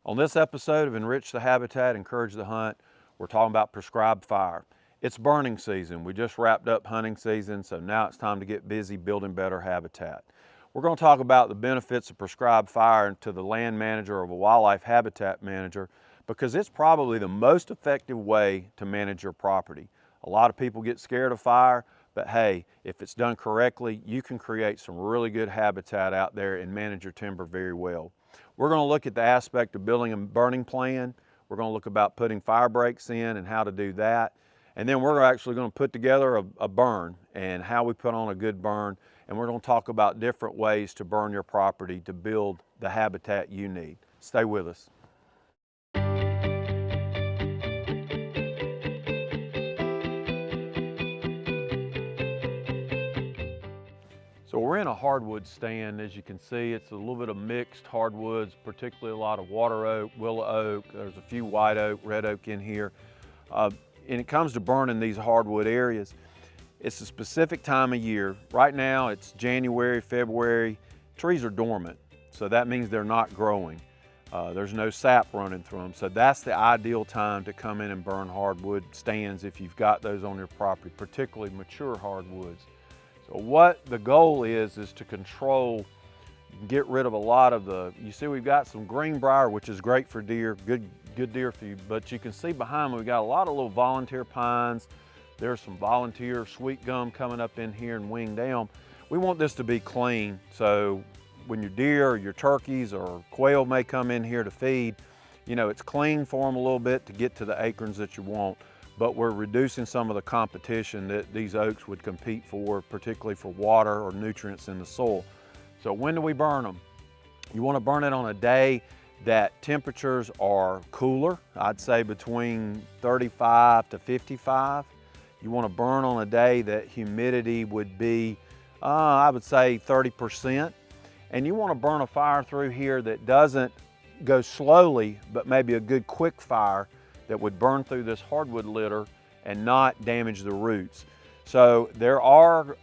On this episode of Enrich the Habitat, Encourage the Hunt, we're talking about prescribed fire. It's burning season. We just wrapped up hunting season, so now it's time to get busy building better habitat. We're going to talk about the benefits of prescribed fire to the land manager or a wildlife habitat manager because it's probably the most effective way to manage your property. A lot of people get scared of fire, but hey, if it's done correctly, you can create some really good habitat out there and manage your timber very well. We're going to look at the aspect of building a burning plan. We're going to look about putting fire breaks in and how to do that. And then we're actually going to put together a burn and how we put on a good burn. And we're going to talk about different ways to burn your property to build the habitat you need. Stay with us. So we're in a hardwood stand. As you can see, it's a little bit of mixed hardwoods, particularly a lot of water oak, willow oak. There's a few white oak, red oak in here. And it comes to burning these hardwood areas. It's a specific time of year. Right now it's January, February. Trees are dormant, so that means they're not growing. There's no sap running through them. So that's the ideal time to come in and burn hardwood stands if you've got those on your property, particularly mature hardwoods. So what the goal is to control, get rid of a lot of you see we've got some greenbrier, which is great for deer, good deer for you, but you can see behind me we've got a lot of little volunteer pines. There's some volunteer sweet gum coming up in here and winged elm. We want this to be clean, so when your deer or your turkeys or quail may come in here to feed, you know, it's clean for them a little bit to get to the acorns that you want. But we're reducing some of the competition that these oaks would compete for, particularly for water or nutrients in the soil. So when do we burn them? You want to burn it on a day that temperatures are cooler, I'd say between 35 to 55. You want to burn on a day that humidity would be, I would say 30%. And you want to burn a fire through here that doesn't go slowly, but maybe a good quick fire that would burn through this hardwood litter and not damage the roots. So there are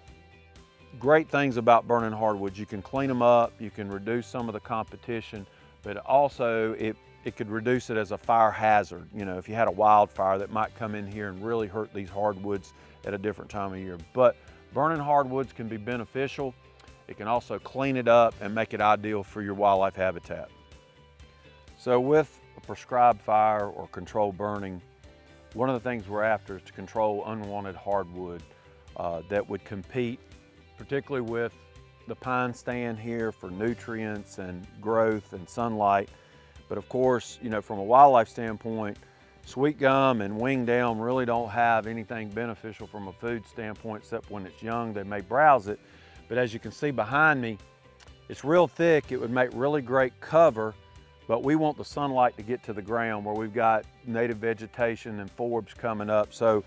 great things about burning hardwoods. You can clean them up, you can reduce some of the competition, but also it could reduce it as a fire hazard. You know, if you had a wildfire that might come in here and really hurt these hardwoods at a different time of year. But burning hardwoods can be beneficial. It can also clean it up and make it ideal for your wildlife habitat. So with a prescribed fire or controlled burning, one of the things we're after is to control unwanted hardwood that would compete particularly with the pine stand here for nutrients and growth and sunlight. But of course, you know, from a wildlife standpoint, sweet gum and winged elm really don't have anything beneficial from a food standpoint except when it's young, they may browse it. But as you can see behind me, it's real thick. It would make really great cover. But we want the sunlight to get to the ground where we've got native vegetation and forbs coming up. So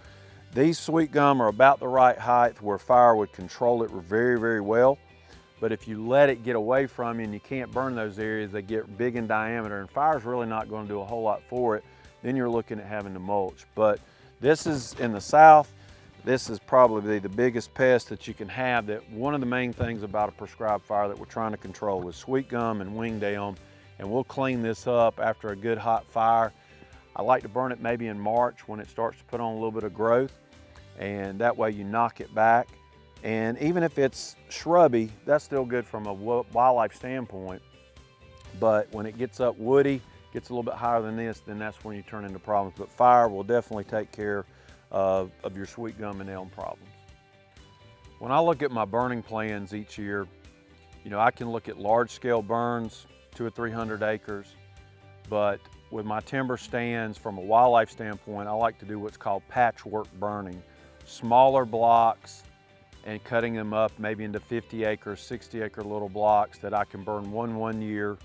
these sweet gum are about the right height where fire would control it very, very well. But if you let it get away from you and you can't burn those areas, they get big in diameter and fire's really not going to do a whole lot for it. Then you're looking at having to mulch. But this is in the south. This is probably the biggest pest that you can have. That one of the main things about a prescribed fire that we're trying to control is sweet gum and winged elm. And we'll clean this up after a good hot fire. I like to burn it maybe in March when it starts to put on a little bit of growth, and that way you knock it back. And even if it's shrubby, that's still good from a wildlife standpoint. But when it gets up woody, gets a little bit higher than this, then that's when you turn into problems. But fire will definitely take care of your sweet gum and elm problems. When I look at my burning plans each year, you know, I can look at large scale burns, 200 or 300 acres, but with my timber stands, from a wildlife standpoint, I like to do what's called patchwork burning. Smaller blocks and cutting them up maybe into 50 acre, 60 acre little blocks that I can burn one year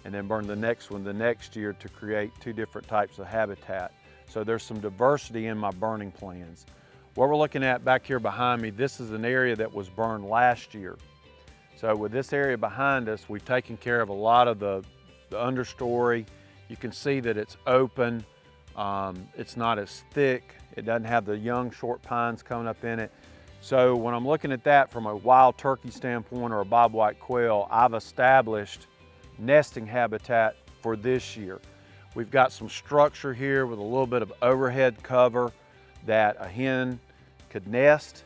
and then burn the next one the next year to create two different types of habitat. So there's some diversity in my burning plans. What we're looking at back here behind me, this is an area that was burned last year. So with this area behind us, we've taken care of a lot of the understory. You can see that it's open. It's not as thick. It doesn't have the young short pines coming up in it. So when I'm looking at that from a wild turkey standpoint or a bobwhite quail, I've established nesting habitat for this year. We've got some structure here with a little bit of overhead cover that a hen could nest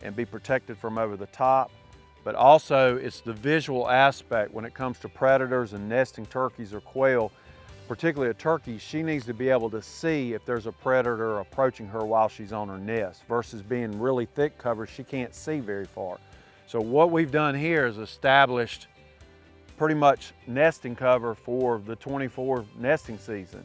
and be protected from over the top. But also it's the visual aspect when it comes to predators and nesting turkeys or quail. Particularly a turkey, she needs to be able to see if there's a predator approaching her while she's on her nest versus being really thick cover, she can't see very far. So what we've done here is established pretty much nesting cover for the 24 nesting season.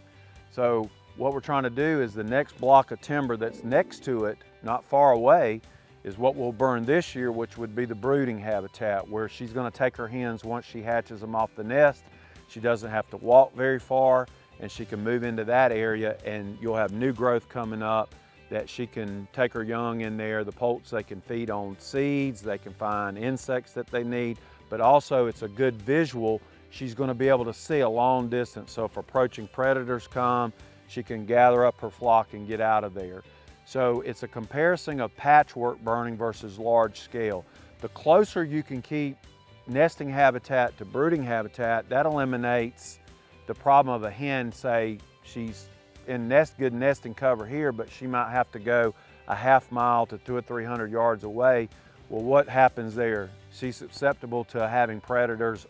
So what we're trying to do is the next block of timber that's next to it, not far away, is what we'll burn this year, which would be the brooding habitat, where she's gonna take her hens once she hatches them off the nest. She doesn't have to walk very far and she can move into that area, and you'll have new growth coming up that she can take her young in there. The poults, they can feed on seeds, they can find insects that they need, but also it's a good visual. She's gonna be able to see a long distance, so if approaching predators come, she can gather up her flock and get out of there. So it's a comparison of patchwork burning versus large scale. The closer you can keep nesting habitat to brooding habitat, that eliminates the problem of a hen, say she's in good nesting cover here, but she might have to go a half mile to 200 or 300 yards away. Well, what happens there? She's susceptible to having predators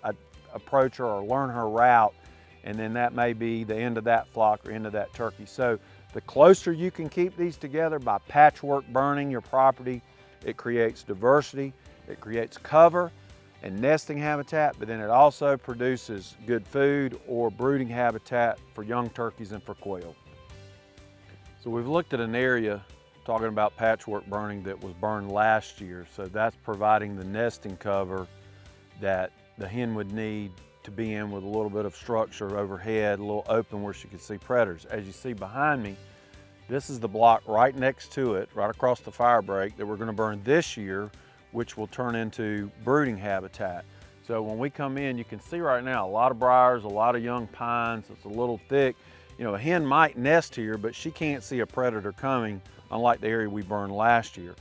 approach her or learn her route, and then that may be the end of that flock or end of that turkey. So the closer you can keep these together by patchwork burning your property, it creates diversity, it creates cover and nesting habitat, but then it also produces good food or brooding habitat for young turkeys and for quail. So we've looked at an area talking about patchwork burning that was burned last year. So that's providing the nesting cover that the hen would need to be in with a little bit of structure overhead, a little open where she could see predators. As you see behind me, this is the block right next to it, right across the fire break, that we're gonna burn this year, which will turn into brooding habitat. So when we come in, you can see right now a lot of briars, a lot of young pines. It's a little thick. You know, a hen might nest here, but she can't see a predator coming, unlike the area we burned last year.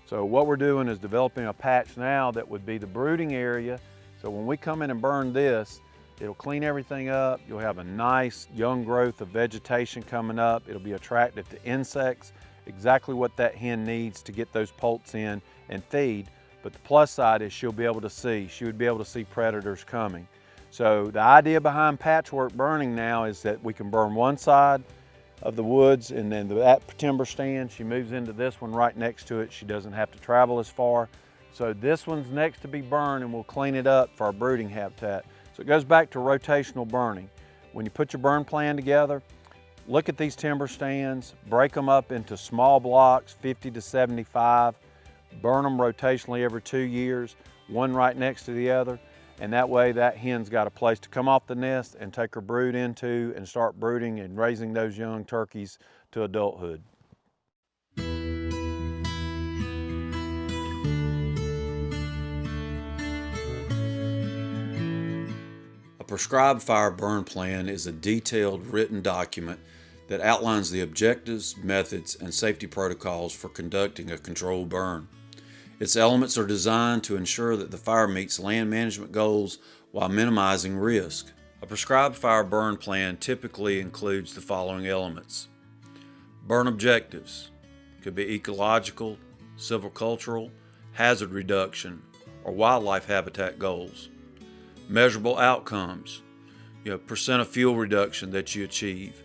So what we're doing is developing a patch now that would be the brooding area. So when we come in and burn this, it'll clean everything up. You'll have a nice young growth of vegetation coming up. It'll be attractive to insects, exactly what that hen needs to get those poults in and feed. But the plus side is she'll be able to see. She would be able to see predators coming. So the idea behind patchwork burning now is that we can burn one side of the woods, and then that timber stand, she moves into this one right next to it. She doesn't have to travel as far. So this one's next to be burned, and we'll clean it up for our brooding habitat. So it goes back to rotational burning. When you put your burn plan together, look at these timber stands, break them up into small blocks, 50 to 75, burn them rotationally every 2 years, one right next to the other, and that way that hen's got a place to come off the nest and take her brood into and start brooding and raising those young turkeys to adulthood. A prescribed fire burn plan is a detailed written document that outlines the objectives, methods, and safety protocols for conducting a controlled burn. Its elements are designed to ensure that the fire meets land management goals while minimizing risk. A prescribed fire burn plan typically includes the following elements. Burn objectives could be ecological, silvicultural, hazard reduction, or wildlife habitat goals. Measurable outcomes, percent of fuel reduction that you achieve,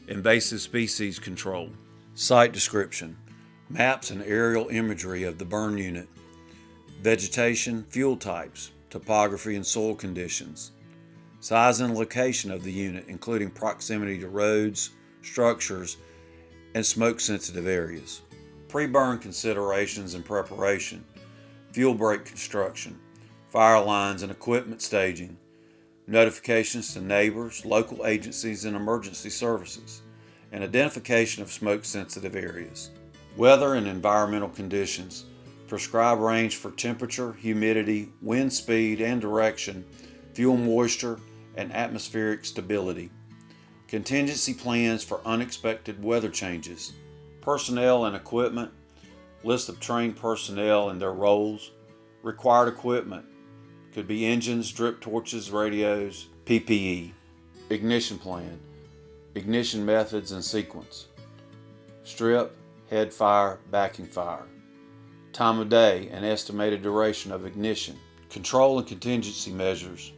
invasive species control. Site description, maps and aerial imagery of the burn unit, vegetation, fuel types, topography and soil conditions, size and location of the unit, including proximity to roads, structures, and smoke-sensitive areas. Pre-burn considerations and preparation, fuel break construction, fire lines and equipment staging, notifications to neighbors, local agencies, and emergency services, and identification of smoke-sensitive areas. Weather and environmental conditions, prescribed range for temperature, humidity, wind speed and direction, fuel moisture, and atmospheric stability. Contingency plans for unexpected weather changes. Personnel and equipment, list of trained personnel and their roles. Required equipment, could be engines, drip torches, radios, PPE. Ignition plan, Ignition methods and sequence. Strip, head fire, backing fire. Time of day and estimated duration of ignition. Control and contingency measures.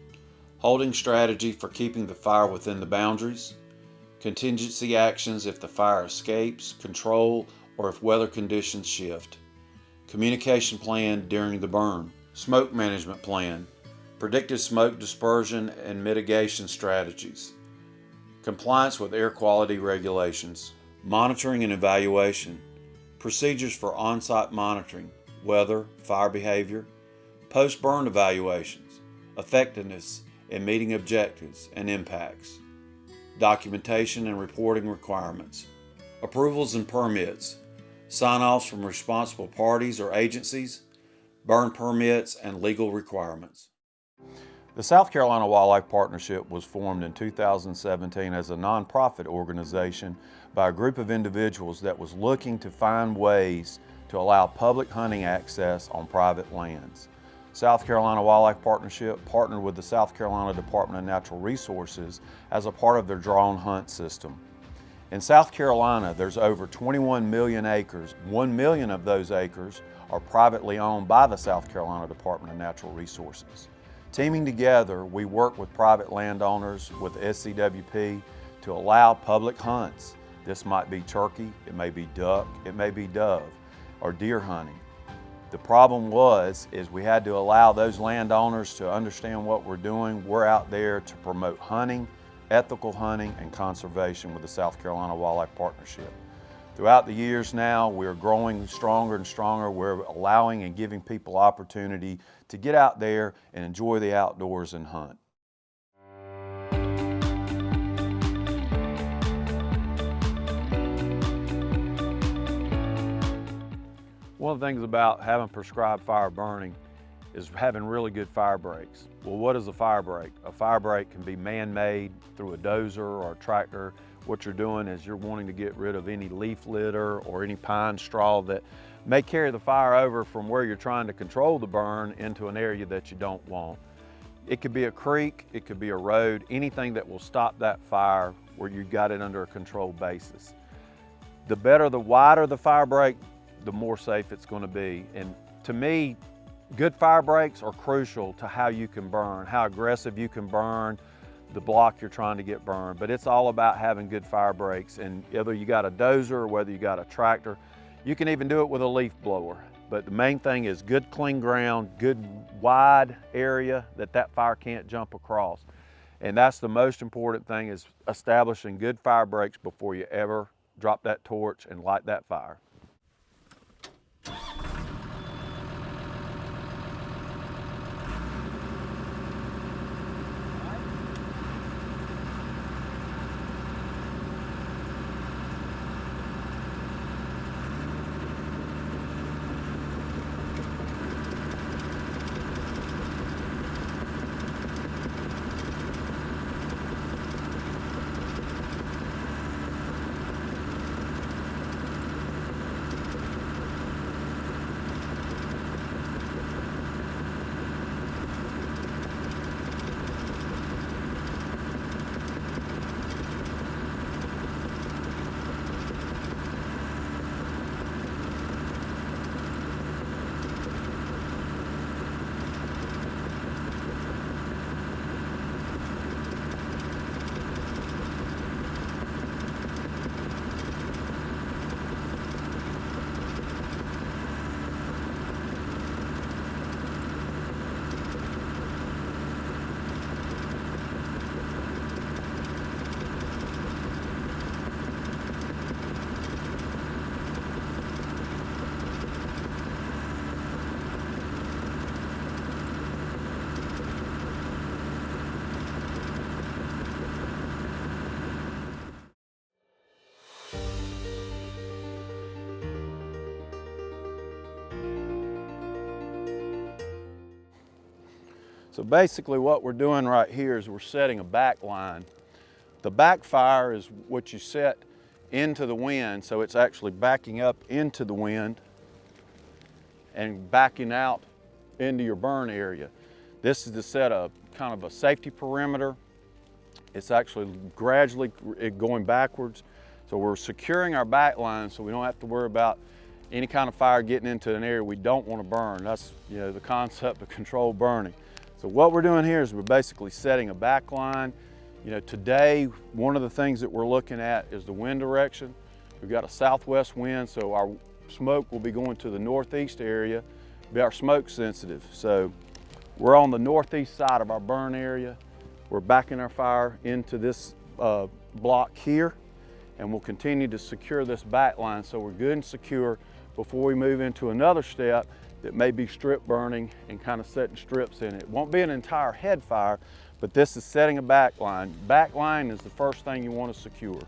Holding strategy for keeping the fire within the boundaries. Contingency actions if the fire escapes, control, or if weather conditions shift. Communication plan during the burn. Smoke management plan. Predictive smoke dispersion and mitigation strategies. Compliance with air quality regulations. Monitoring and evaluation. Procedures for on-site monitoring, weather, fire behavior. Post-burn evaluations, effectiveness in meeting objectives and impacts. Documentation and reporting requirements. Approvals and permits. Sign-offs from responsible parties or agencies. Burn permits and legal requirements. The South Carolina Wildlife Partnership was formed in 2017 as a nonprofit organization by a group of individuals that was looking to find ways to allow public hunting access on private lands. South Carolina Wildlife Partnership partnered with the South Carolina Department of Natural Resources as a part of their drone hunt system. In South Carolina, there's over 21 million acres. 1 million of those acres are privately owned by the South Carolina Department of Natural Resources. Teaming together, we work with private landowners with SCWP to allow public hunts. This might be turkey, it may be duck, it may be dove, or deer hunting. The problem is we had to allow those landowners to understand what we're doing. We're out there to promote hunting, ethical hunting, and conservation with the South Carolina Wildlife Partnership. Throughout the years now, we're growing stronger and stronger. We're allowing and giving people opportunity to get out there and enjoy the outdoors and hunt. One of the things about having prescribed fire burning is having really good fire breaks. Well, what is a fire break? A fire break can be man-made through a dozer or a tractor. What you're doing is you're wanting to get rid of any leaf litter or any pine straw that may carry the fire over from where you're trying to control the burn into an area that you don't want. It could be a creek, it could be a road, anything that will stop that fire where you got it under a controlled basis. The wider the fire break, the more safe it's going to be. And to me, good fire breaks are crucial to how you can burn, how aggressive you can burn the block you're trying to get burned. But it's all about having good fire breaks, and whether you got a dozer or whether you got a tractor, you can even do it with a leaf blower. But the main thing is good clean ground, good wide area that fire can't jump across. And that's the most important thing, is establishing good fire breaks before you ever drop that torch and light that fire. So basically what we're doing right here is we're setting a back line. The backfire is what you set into the wind, so it's actually backing up into the wind and backing out into your burn area. This is to set a kind of a safety perimeter. It's actually gradually going backwards. So we're securing our back line so we don't have to worry about any kind of fire getting into an area we don't want to burn. That's, you know, the concept of controlled burning. So what we're doing here is we're basically setting a back line. You know, today, one of the things that we're looking at is the wind direction. We've got a southwest wind, so our smoke will be going to the northeast area, be our smoke sensitive. So we're on the northeast side of our burn area. We're backing our fire into this block here, and we'll continue to secure this back line so we're good and secure before we move into another step that may be strip burning and kind of setting strips in it. It won't be an entire head fire, but this is setting a back line. Back line is the first thing you want to secure.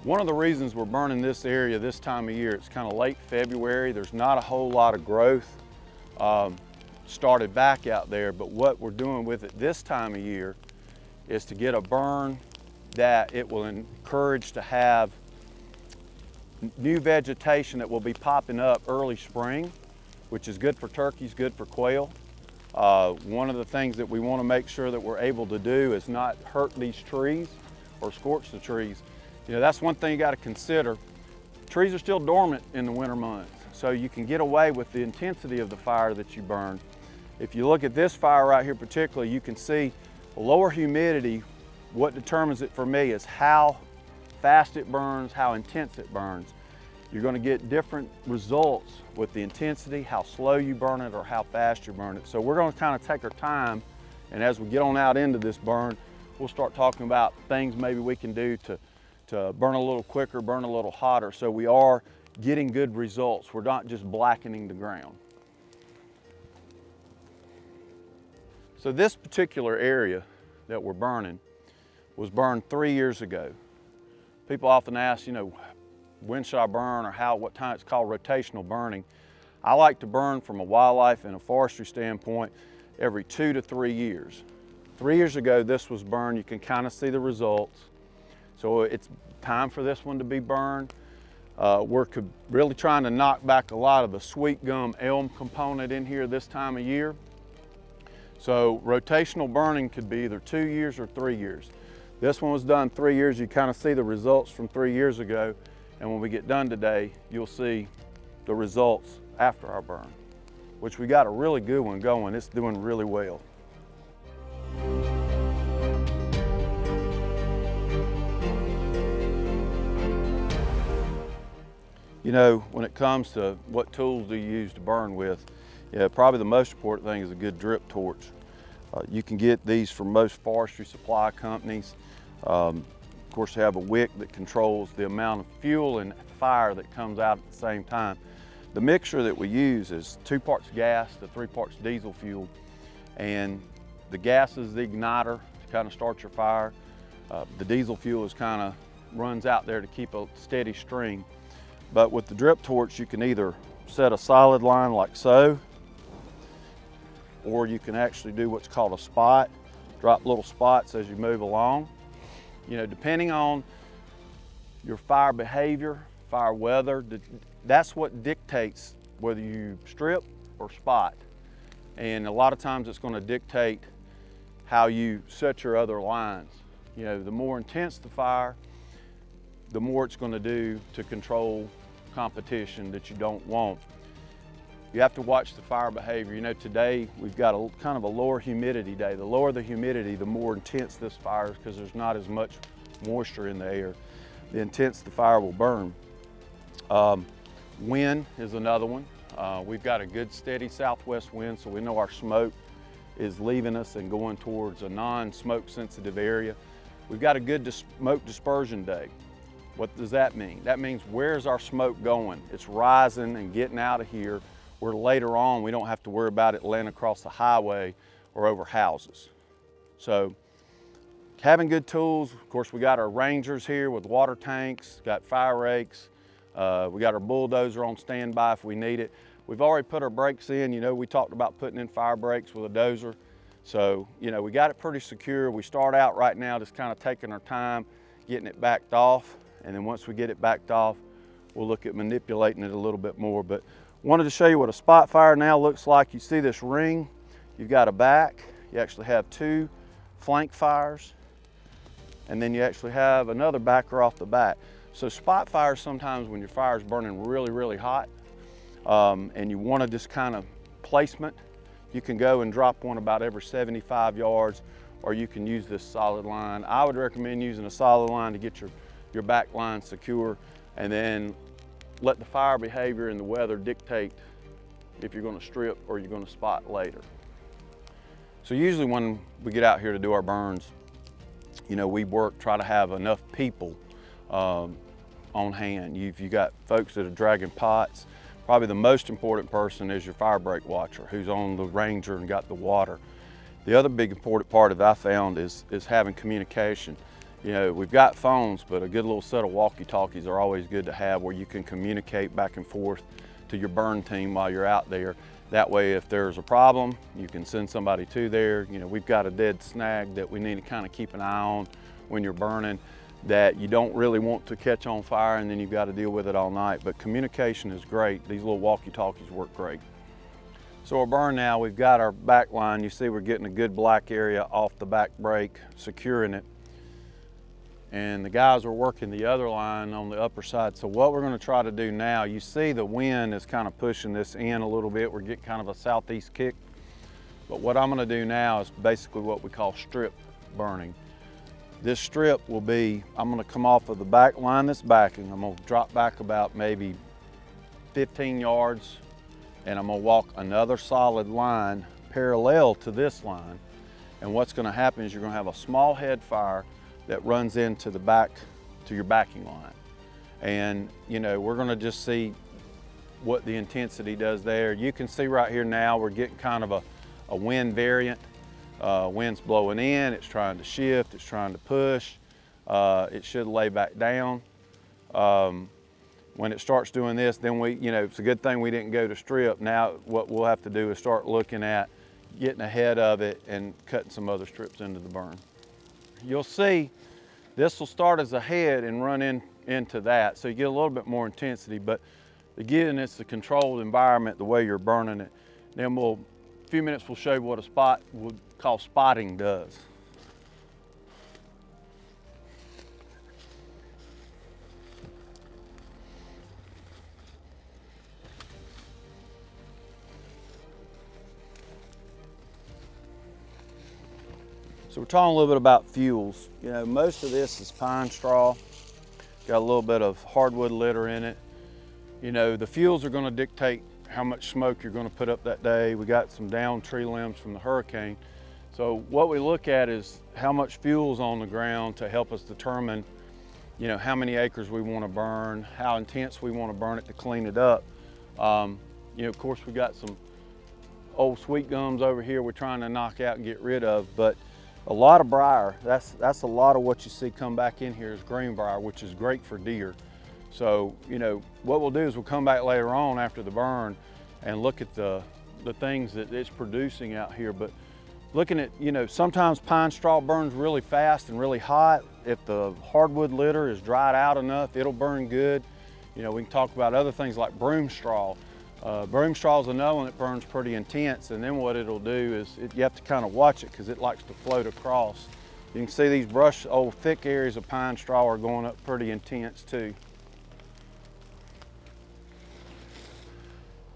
One of the reasons we're burning this area this time of year, it's kind of late February, there's not a whole lot of growth started back out there, but what we're doing with it this time of year is to get a burn that it will encourage to have new vegetation that will be popping up early spring, which is good for turkeys, good for quail. One of the things that we want to make sure that we're able to do is not hurt these trees or scorch the trees. You know, that's one thing you got to consider. Trees are still dormant in the winter months, so you can get away with the intensity of the fire that you burn. If you look at this fire right here particularly, you can see lower humidity. What determines it for me is how fast it burns, how intense it burns. You're going to get different results with the intensity, how slow you burn it or how fast you burn it. So we're going to kind of take our time, and as we get on out into this burn, we'll start talking about things maybe we can do to burn a little quicker, burn a little hotter, so we are getting good results. We're not just blackening the ground. So this particular area that we're burning was burned 3 years ago. People often ask, you know, when should I burn or what time? It's called rotational burning. I like to burn from a wildlife and a forestry standpoint every 2 to 3 years. 3 years ago, this was burned. You can kind of see the results. So it's time for this one to be burned. We're really trying to knock back a lot of the sweet gum elm component in here this time of year. So rotational burning could be either 2 years or 3 years. This one was done 3 years. You kind of see the results from 3 years ago. And when we get done today, you'll see the results after our burn, which we got a really good one going. It's doing really well. You know, when it comes to what tools do you use to burn with, probably the most important thing is a good drip torch. You can get these from most forestry supply companies. Of course, they have a wick that controls the amount of fuel and fire that comes out at the same time. The mixture that we use is 2 parts gas to 3 parts diesel fuel. And the gas is the igniter to kind of start your fire. The diesel fuel is kind of runs out there to keep a steady stream. But with the drip torch, you can either set a solid line like so, or you can actually do what's called a spot, drop little spots as you move along. You know, depending on your fire behavior, fire weather, that's what dictates whether you strip or spot. And a lot of times it's going to dictate how you set your other lines. You know, the more intense the fire, the more it's going to do to control competition that you don't want. You have to watch the fire behavior. You know, today we've got a kind of a lower humidity day. The lower the humidity, the more intense this fire is because there's not as much moisture in the air. The intense the fire will burn. Wind is another one. We've got a good steady southwest wind, so we know our smoke is leaving us and going towards a non-smoke sensitive area. We've got a good smoke dispersion day. What does that mean? That means where's our smoke going? It's rising and getting out of here, where later on we don't have to worry about it laying across the highway or over houses. So having good tools, of course we got our rangers here with water tanks, got fire rakes, We got our bulldozer on standby if we need it. We've already put our brakes in. You know, we talked about putting in fire brakes with a dozer. So, you know, we got it pretty secure. We start out right now just kind of taking our time, getting it backed off. And then once we get it backed off, we'll look at manipulating it a little bit more. But wanted to show you what a spot fire now looks like. You see this ring, you've got a back. You actually have 2 flank fires. And then you actually have another backer off the back. So spot fires sometimes when your fire is burning really, really hot, and you want to just kind of placement, you can go and drop one about every 75 yards, or you can use this solid line. I would recommend using a solid line to get your back line secure, and then let the fire behavior and the weather dictate if you're going to strip or you're going to spot later. So usually when we get out here to do our burns, you know, we try to have enough people on hand. You got folks that are dragging pots. Probably the most important person is your fire break watcher who's on the Ranger and got the water. The other big important part that I found is having communication. You know, we've got phones, but a good little set of walkie-talkies are always good to have where you can communicate back and forth to your burn team while you're out there. That way, if there's a problem, you can send somebody to there. You know, we've got a dead snag that we need to kind of keep an eye on when you're burning, that you don't really want to catch on fire and then you've got to deal with it all night. But communication is great. These little walkie-talkies work great. So our burn now, we've got our back line. You see we're getting a good black area off the back brake, securing it. And the guys are working the other line on the upper side. So what we're going to try to do now, you see the wind is kind of pushing this in a little bit. We're getting kind of a southeast kick. But what I'm going to do now is basically what we call strip burning. This strip will be, I'm going to come off of the back line that's backing. I'm going to drop back about maybe 15 yards, and I'm going to walk another solid line parallel to this line. And what's going to happen is you're going to have a small head fire that runs into the back, to your backing line. And you know, we're gonna just see what the intensity does there. You can see right here now, we're getting kind of a wind variant. Wind's blowing in, it's trying to shift, it's trying to push. It should lay back down. When it starts doing this, then you know, it's a good thing we didn't go to strip. Now what we'll have to do is start looking at getting ahead of it and cutting some other strips into the burn. You'll see this will start as a head and run into that, so you get a little bit more intensity, but again, it's a controlled environment the way you're burning it. Then a few minutes we'll show you what a spot would call spotting does. So we're talking a little bit about fuels. You know, most of this is pine straw. Got a little bit of hardwood litter in it. You know, the fuels are going to dictate how much smoke you're going to put up that day. We got some downed tree limbs from the hurricane. So what we look at is how much fuel's on the ground to help us determine, you know, how many acres we want to burn, how intense we want to burn it to clean it up. You know, of course, we got some old sweet gums over here we're trying to knock out and get rid of, but a lot of briar, that's a lot of what you see come back in here is greenbrier, which is great for deer. So, you know, what we'll do is we'll come back later on after the burn and look at the things that it's producing out here. But looking at, you know, sometimes pine straw burns really fast and really hot. If the hardwood litter is dried out enough, it'll burn good. You know, we can talk about other things like broom straw. Broom straw is another one that burns pretty intense, and then what it'll do is you have to kind of watch it because it likes to float across. You can see these old thick areas of pine straw are going up pretty intense too.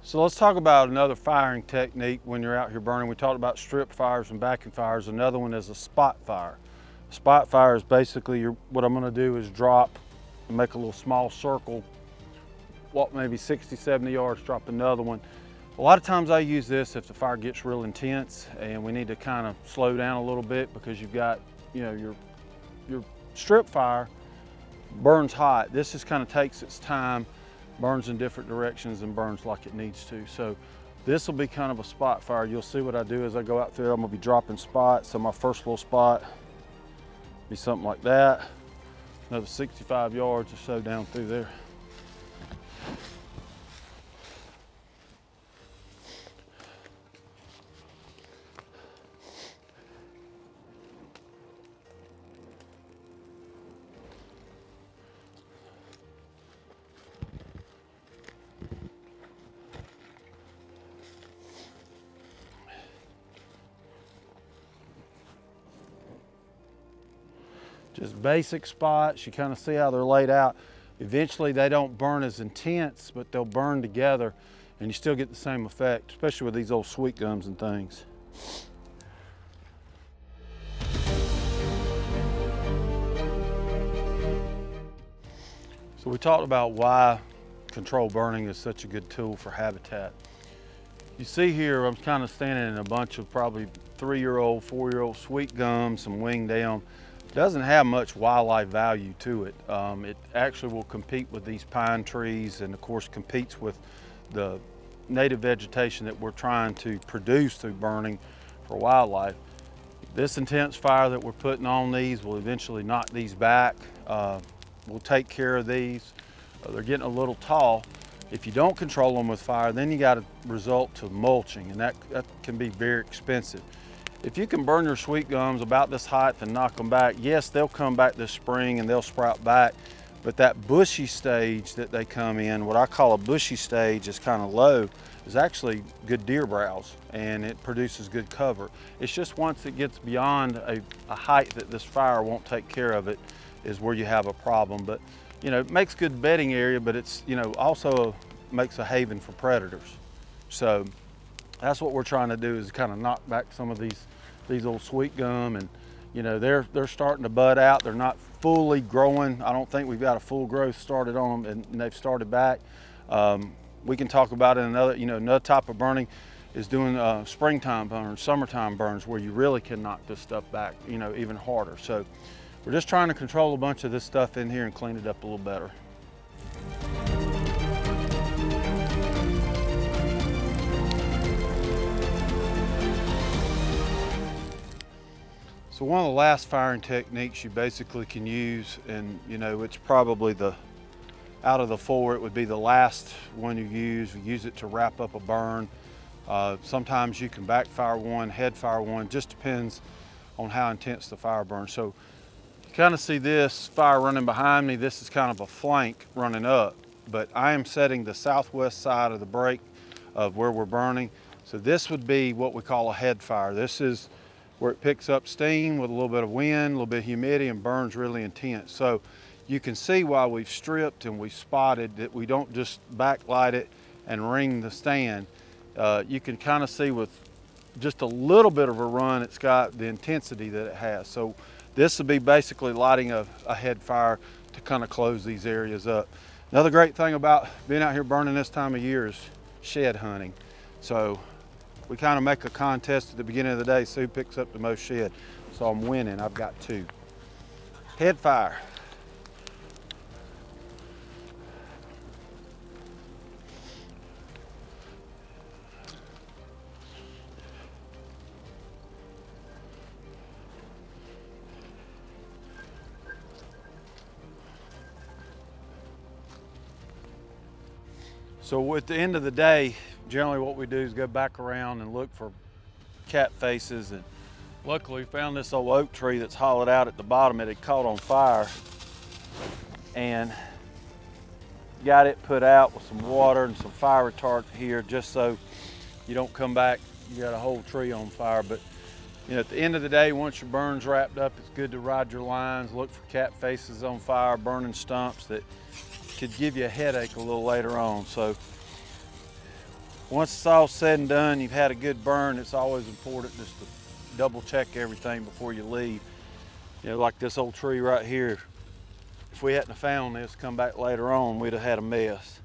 So let's talk about another firing technique when you're out here burning. We talked about strip fires and backing fires. Another one is a spot fire. A spot fire is basically what I'm going to do is drop and make a little small circle, walk maybe 60, 70 yards, drop another one. A lot of times I use this if the fire gets real intense and we need to kind of slow down a little bit because you've got, you know, your strip fire burns hot. This just kind of takes its time, burns in different directions and burns like it needs to. So this will be kind of a spot fire. You'll see what I do as I go out through it. I'm gonna be dropping spots. So my first little spot be something like that. Another 65 yards or so down through there. Just basic spots. You kind of see how they're laid out. Eventually they don't burn as intense, but they'll burn together and you still get the same effect, especially with these old sweet gums and things. So we talked about why controlled burning is such a good tool for habitat. You see here, I'm kind of standing in a bunch of probably 3-year-old, 4-year-old sweet gums, some winged down. Doesn't have much wildlife value to it. It actually will compete with these pine trees and of course competes with the native vegetation that we're trying to produce through burning for wildlife. This intense fire that we're putting on these will eventually knock these back. We'll take care of these. They're getting a little tall. If you don't control them with fire, then you got to resort to mulching, and that can be very expensive. If you can burn your sweet gums about this height and knock them back, yes, they'll come back this spring and they'll sprout back, but that bushy stage that they come in, what I call a bushy stage, is kind of low, is actually good deer browse, and it produces good cover. It's just once it gets beyond a height that this fire won't take care of it is where you have a problem. But you know, it makes good bedding area, but it's, you know, also makes a haven for predators. So that's what we're trying to do, is kind of knock back some of these old sweet gum, and you know, they're starting to bud out. They're not fully growing. I don't think we've got a full growth started on them, and they've started back. We can talk about it in another, you know, another type of burning is doing springtime burns, summertime burns, where you really can knock this stuff back, you know, even harder. So we're just trying to control a bunch of this stuff in here and clean it up a little better. So one of the last firing techniques you basically can use, and you know, it's probably out of the 4, it would be the last one you use. We use it to wrap up a burn. Sometimes you can backfire one, headfire one, just depends on how intense the fire burns. So you kind of see this fire running behind me. This is kind of a flank running up, but I am setting the southwest side of the break of where we're burning. So this would be what we call a head fire. This is where it picks up steam with a little bit of wind, a little bit of humidity, and burns really intense. So you can see while we've stripped and we've spotted that we don't just backlight it and ring the stand. You can kind of see with just a little bit of a run, it's got the intensity that it has. So this would be basically lighting a head fire to kind of close these areas up. Another great thing about being out here burning this time of year is shed hunting. So we kind of make a contest at the beginning of the day, see who picks up the most shed. So I'm winning, I've got 2. Head fire. So at the end of the day, generally what we do is go back around and look for cat faces, and luckily we found this old oak tree that's hollowed out at the bottom. It had caught on fire and got it put out with some water and some fire retardant here, just so you don't come back, you got a whole tree on fire. But you know, at the end of the day, once your burn's wrapped up, it's good to ride your lines, look for cat faces on fire, burning stumps that could give you a headache a little later on. So once it's all said and done, you've had a good burn, it's always important just to double check everything before you leave. You know, like this old tree right here, if we hadn't have found this, come back later on, we'd have had a mess.